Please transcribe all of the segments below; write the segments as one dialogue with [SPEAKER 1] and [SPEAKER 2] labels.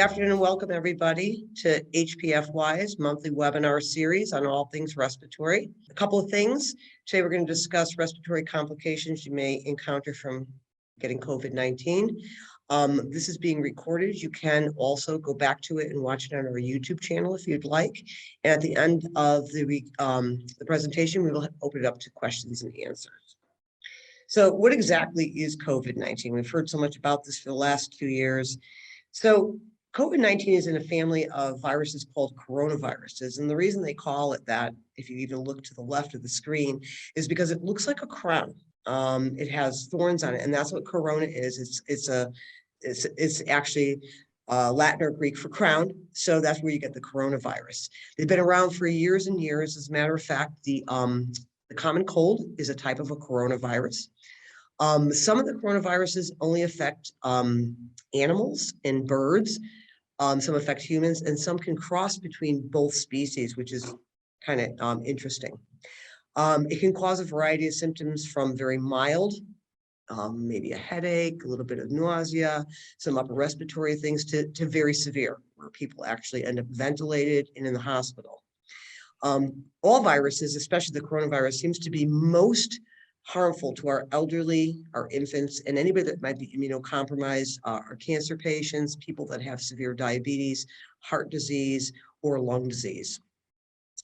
[SPEAKER 1] afternoon and welcome everybody to HPFY's monthly webinar series on all things respiratory. A couple of things. Today we're going to discuss respiratory complications you may encounter from getting COVID-19. This is being recorded. You can also go back to it and watch it on our YouTube channel if you'd like. And at the end of the presentation, we will open it up to questions and answers. So what exactly is COVID-19? We've heard so much about this for the last 2 years. So COVID-19 is in a family of viruses called coronaviruses. And the reason they call it that, if you even look to the left of the screen, is because it looks like a crown. It has thorns on it, and that's what corona is. It's actually Latin or Greek for crown. So that's where you get the coronavirus. They've been around for years and years. As a matter of fact, the common cold is a type of a coronavirus. Some of the coronaviruses only affect animals and birds. Some affect humans, and some can cross between both species, which is kind of interesting. It can cause a variety of symptoms from very mild, maybe a headache, a little bit of nausea, some upper respiratory things, to very severe, where people actually end up ventilated and in the hospital. All viruses, especially the coronavirus, seems to be most harmful to our elderly, our infants, and anybody that might be immunocompromised, our cancer patients, people that have severe diabetes, heart disease, or lung disease.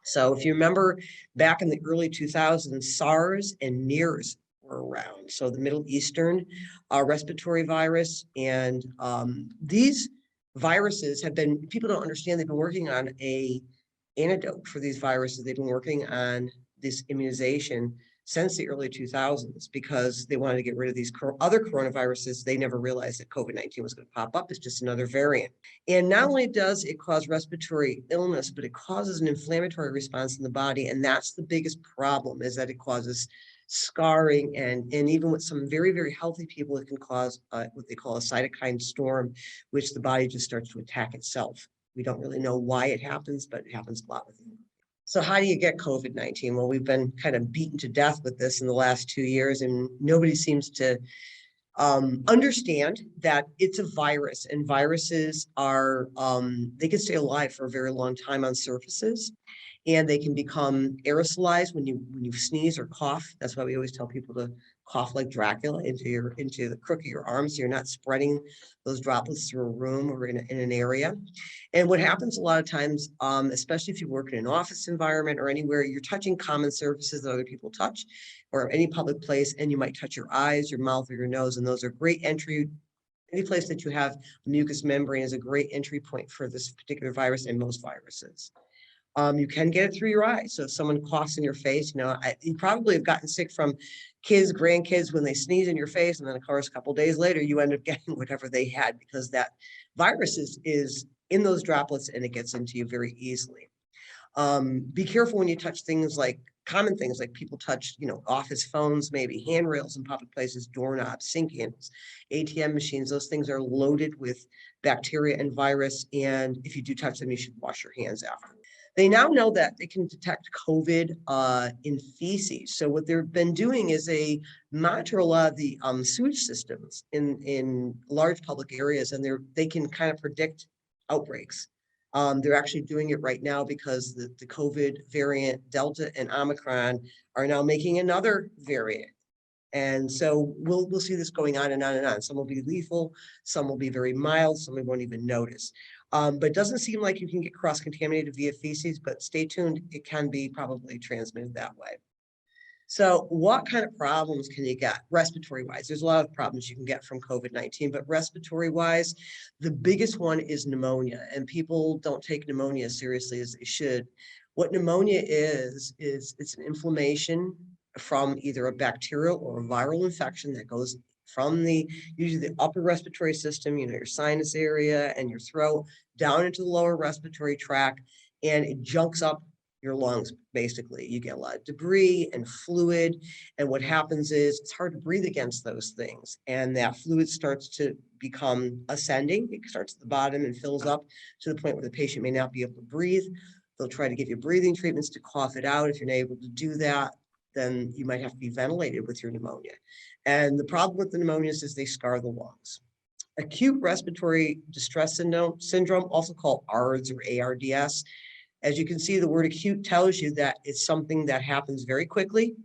[SPEAKER 1] So if you remember back in the early 2000s, SARS and MERS were around. So the Middle Eastern respiratory virus, and these viruses have been, people don't understand, they've been working on an antidote for these viruses. They've been working on this immunization since the early 2000s because they wanted to get rid of these other coronaviruses. They never realized that COVID-19 was going to pop up. It's just another variant. And not only does it cause respiratory illness, but it causes an inflammatory response in the body. And that's the biggest problem, is that it causes scarring. And even with some very, very healthy people, it can cause what they call a cytokine storm, which the body just starts to attack itself. We don't really know why it happens, but it happens a lot with you. So how do you get COVID-19? Well, we've been kind of beaten to death with this in the last 2 years, and nobody seems to understand that it's a virus, and viruses are, they can stay alive for a very long time on surfaces, and they can become aerosolized when you sneeze or cough. That's why we always tell people to cough like Dracula into the crook of your arm, so you're not spreading those droplets through a room or in an area. And what happens a lot of times, especially if you work in an office environment or anywhere, you're touching common surfaces that other people touch, or any public place, and you might touch your eyes, your mouth, or your nose, and those are great entry. Any place that you have a mucous membrane is a great entry point for this particular virus and most viruses. You can get it through your eyes. So if someone coughs in your face, you probably have gotten sick from kids, grandkids, when they sneeze in your face, and then of course a couple of days later you end up getting whatever they had, because that virus is in those droplets and it gets into you very easily. Be careful when you touch things like common things, like people touch, office phones, maybe handrails in public places, doorknobs, sink handles, ATM machines. Those things are loaded with bacteria and virus, and if you do touch them, you should wash your hands after. They now know that they can detect COVID in feces. So what they've been doing is they monitor a lot of the sewage systems in large public areas, and they can kind of predict outbreaks. They're actually doing it right now because the COVID variant, Delta and Omicron, are now making another variant. And so we'll see this going on and on and on. Some will be lethal, some will be very mild, some we won't even notice. But it doesn't seem like you can get cross-contaminated via feces, but stay tuned, it can be probably transmitted that way. So what kind of problems can you get respiratory-wise? There's a lot of problems you can get from COVID-19, but respiratory-wise, the biggest one is pneumonia, and people don't take pneumonia as seriously as they should. What pneumonia is it's an inflammation from either a bacterial or a viral infection that goes from usually the upper respiratory system, your sinus area and your throat, down into the lower respiratory tract, and it junks up your lungs. Basically, you get a lot of debris and fluid, and what happens is it's hard to breathe against those things, and that fluid starts to become ascending. It starts at the bottom and fills up to the point where the patient may not be able to breathe. They'll try to give you breathing treatments to cough it out. If you're not able to do that, then you might have to be ventilated with your pneumonia. And the problem with the pneumonias is they scar the lungs. Acute respiratory distress syndrome, also called ARDS or ARDS. As you can see, the word acute tells you that it's something that happens very quickly,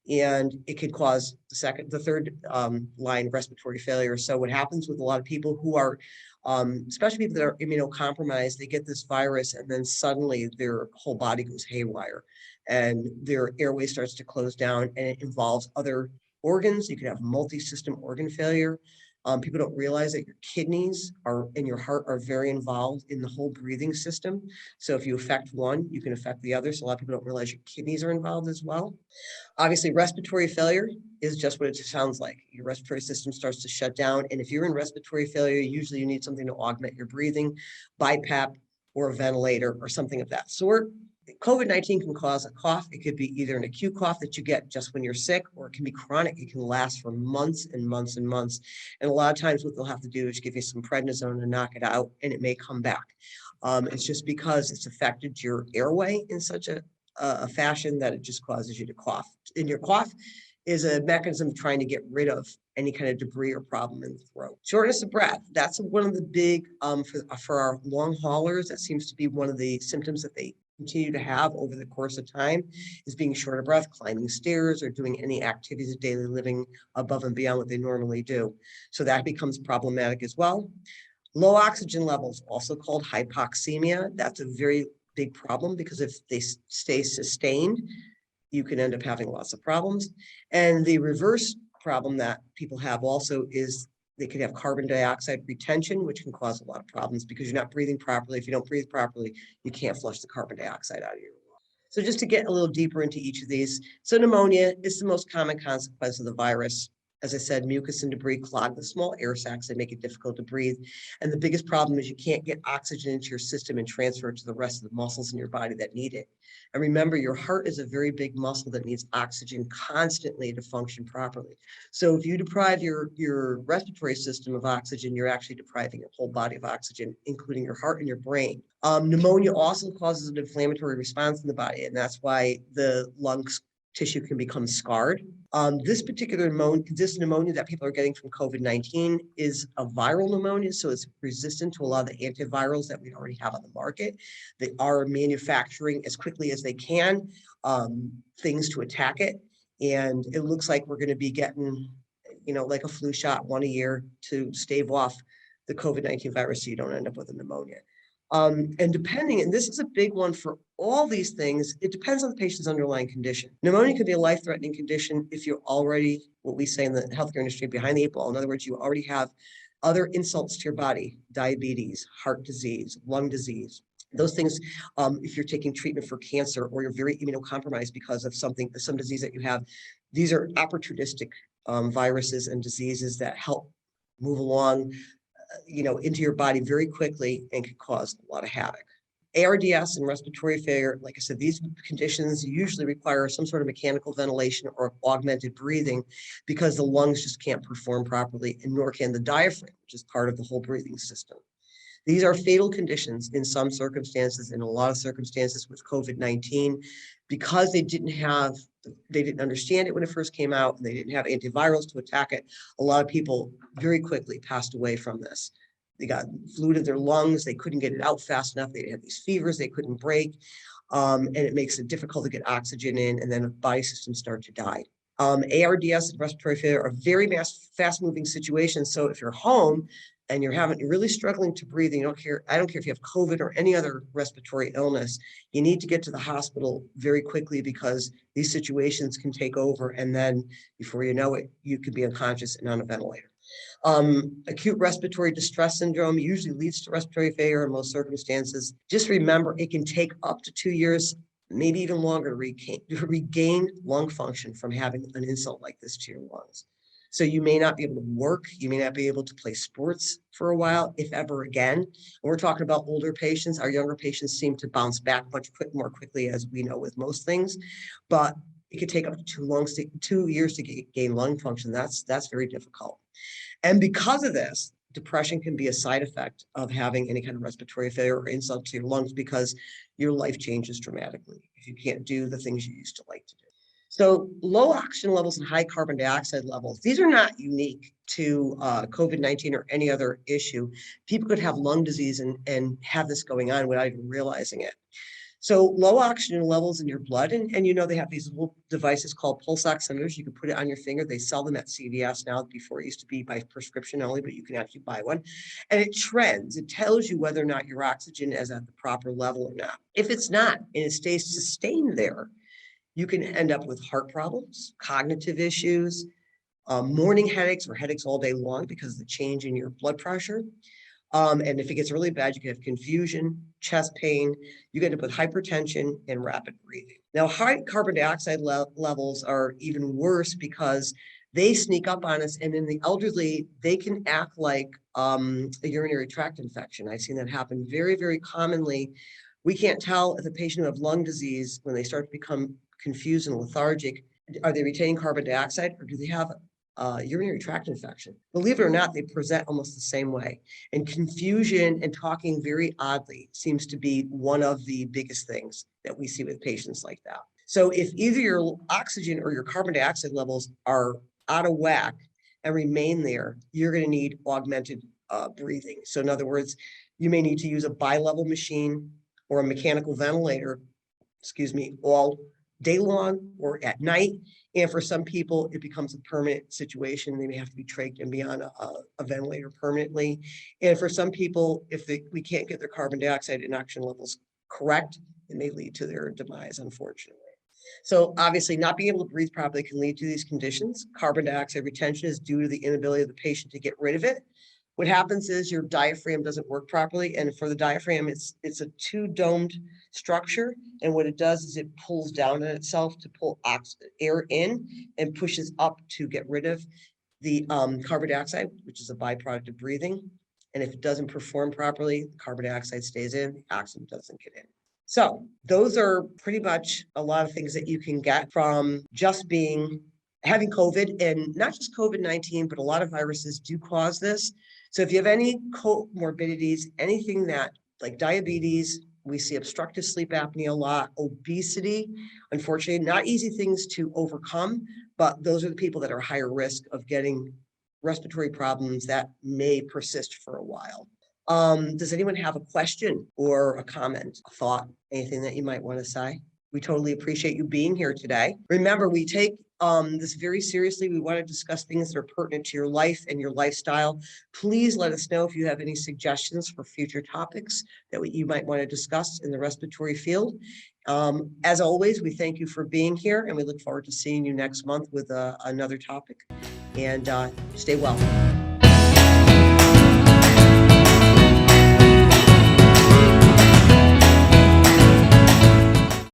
[SPEAKER 1] and it could cause the third line respiratory failure. So what happens with a lot of people who are, especially people that are immunocompromised, they get this virus and then suddenly their whole body goes haywire and their airway starts to close down, and it involves other organs. You can have multi-system organ failure. People don't realize that your kidneys and your heart are very involved in the whole breathing system. So if you affect one, you can affect the other. So a lot of people don't realize your kidneys are involved as well. Obviously, respiratory failure is just what it sounds like. Your respiratory system starts to shut down. And if you're in respiratory failure, usually you need something to augment your breathing, BiPAP or a ventilator or something of that sort. COVID-19 can cause a cough. It could be either an acute cough that you get just when you're sick, or it can be chronic. It can last for months and months and months. And a lot of times what they'll have to do is give you some prednisone to knock it out, and it may come back. It's just because it's affected your airway in such a fashion that it just causes you to cough. And your cough is a mechanism of trying to get rid of any kind of debris or problem in the throat. Shortness of breath, that's one of the big, for our long haulers, that seems to be one of the symptoms that they continue to have over the course of time, is being short of breath, climbing stairs, or doing any activities of daily living above and beyond what they normally do. So that becomes problematic as well. Low oxygen levels, also called hypoxemia, that's a very big problem because if they stay sustained, you can end up having lots of problems. And the reverse problem that people have also is they could have carbon dioxide retention, which can cause a lot of problems because you're not breathing properly. If you don't breathe properly, you can't flush the carbon dioxide out of your lungs. So just to get a little deeper into each of these. So pneumonia is the most common consequence of the virus. As I said, mucus and debris clog the small air sacs that make it difficult to breathe. And the biggest problem is you can't get oxygen into your system and transfer it to the rest of the muscles in your body that need it. And remember, your heart is a very big muscle that needs oxygen constantly to function properly. So if you deprive your respiratory system of oxygen, you're actually depriving your whole body of oxygen, including your heart and your brain. Pneumonia also causes an inflammatory response in the body, and that's why the lungs tissue can become scarred. This pneumonia that people are getting from COVID-19 is a viral pneumonia, so it's resistant to a lot of the antivirals that we already have on the market. They are manufacturing as quickly as they can things to attack it, and it looks like we're going to be getting, like a flu shot, one a year to stave off the COVID-19 virus so you don't end up with a pneumonia. And this is a big one for all these things, it depends on the patient's underlying condition. Pneumonia could be a life-threatening condition if you're already, what we say in the healthcare industry, behind the eight ball. In other words, you already have other insults to your body, diabetes, heart disease, lung disease. Those things, if you're taking treatment for cancer or you're very immunocompromised because of some disease that you have, these are opportunistic viruses and diseases that help move along into your body very quickly and can cause a lot of havoc. ARDS and respiratory failure, like I said, these conditions usually require some sort of mechanical ventilation or augmented breathing because the lungs just can't perform properly, and nor can the diaphragm, which is part of the whole breathing system. These are fatal conditions in some circumstances, in a lot of circumstances with COVID-19, because they didn't understand it when it first came out, and they didn't have antivirals to attack it. A lot of people very quickly passed away from this. They got fluid in their lungs. They couldn't get it out fast enough. They had these fevers they couldn't break. And it makes it difficult to get oxygen in, and then the body systems start to die. ARDS and respiratory failure are very fast-moving situations. So if you're home and you're really struggling to breathe, and I don't care if you have COVID or any other respiratory illness, you need to get to the hospital very quickly because these situations can take over, and then before you know it, you could be unconscious and on a ventilator. Acute respiratory distress syndrome usually leads to respiratory failure in most circumstances. Just remember, it can take up to 2 years, maybe even longer, to regain lung function from having an insult like this to your lungs. So you may not be able to work, you may not be able to play sports for a while, if ever again. And we're talking about older patients. Our younger patients seem to bounce back much more quickly, as we know with most things, but it could take up to 2 years to gain lung function. That's very difficult. And because of this, depression can be a side effect of having any kind of respiratory failure or insult to your lungs, because your life changes dramatically if you can't do the things you used to like to do. So low oxygen levels and high carbon dioxide levels, these are not unique to COVID-19 or any other issue. People could have lung disease and have this going on without even realizing it. So low oxygen levels in your blood, and you know they have these little devices called pulse oximeters. You can put it on your finger. They sell them at CVS now. Before it used to be by prescription only, but you can actually buy one. And it trends. It tells you whether or not your oxygen is at the proper level or not. If it's not, and it stays sustained there, you can end up with heart problems, cognitive issues, morning headaches or headaches all day long because of the change in your blood pressure. And if it gets really bad, you can have confusion, chest pain, you get up with hypertension and rapid breathing. Now, high carbon dioxide levels are even worse because they sneak up on us. And in the elderly, they can act like a urinary tract infection. I've seen that happen very, very commonly. We can't tell if a patient who has lung disease, when they start to become confused and lethargic, are they retaining carbon dioxide or do they have urinary tract infection? Believe it or not, they present almost the same way. And confusion and talking very oddly seems to be one of the biggest things that we see with patients like that. So if either your oxygen or your carbon dioxide levels are out of whack and remain there, you're going to need augmented breathing. So in other words, you may need to use a bi-level machine or a mechanical ventilator, all day long or at night. And for some people, it becomes a permanent situation. They may have to be trached and be on a ventilator permanently. And for some people, if we can't get their carbon dioxide and oxygen levels correct, it may lead to their demise, unfortunately. So obviously not being able to breathe properly can lead to these conditions. Carbon dioxide retention is due to the inability of the patient to get rid of it. What happens is your diaphragm doesn't work properly. And for the diaphragm, it's a two-domed structure. And what it does is it pulls down on itself to pull air in and pushes up to get rid of the carbon dioxide, which is a byproduct of breathing. And if it doesn't perform properly, the carbon dioxide stays in, the oxygen doesn't get in. So those are pretty much a lot of things that you can get from just having COVID, and not just COVID-19, but a lot of viruses do cause this. So if you have any comorbidities, anything that like diabetes, we see obstructive sleep apnea a lot, obesity, unfortunately, not easy things to overcome, but those are the people that are higher risk of getting respiratory problems that may persist for a while. Does anyone have a question or a comment, a thought, anything that you might want to say? We totally appreciate you being here today. Remember, we take this very seriously. We want to discuss things that are pertinent to your life and your lifestyle. Please let us know if you have any suggestions for future topics that you might want to discuss in the respiratory field. As always, we thank you for being here, and we look forward to seeing you next month with another topic. And stay well.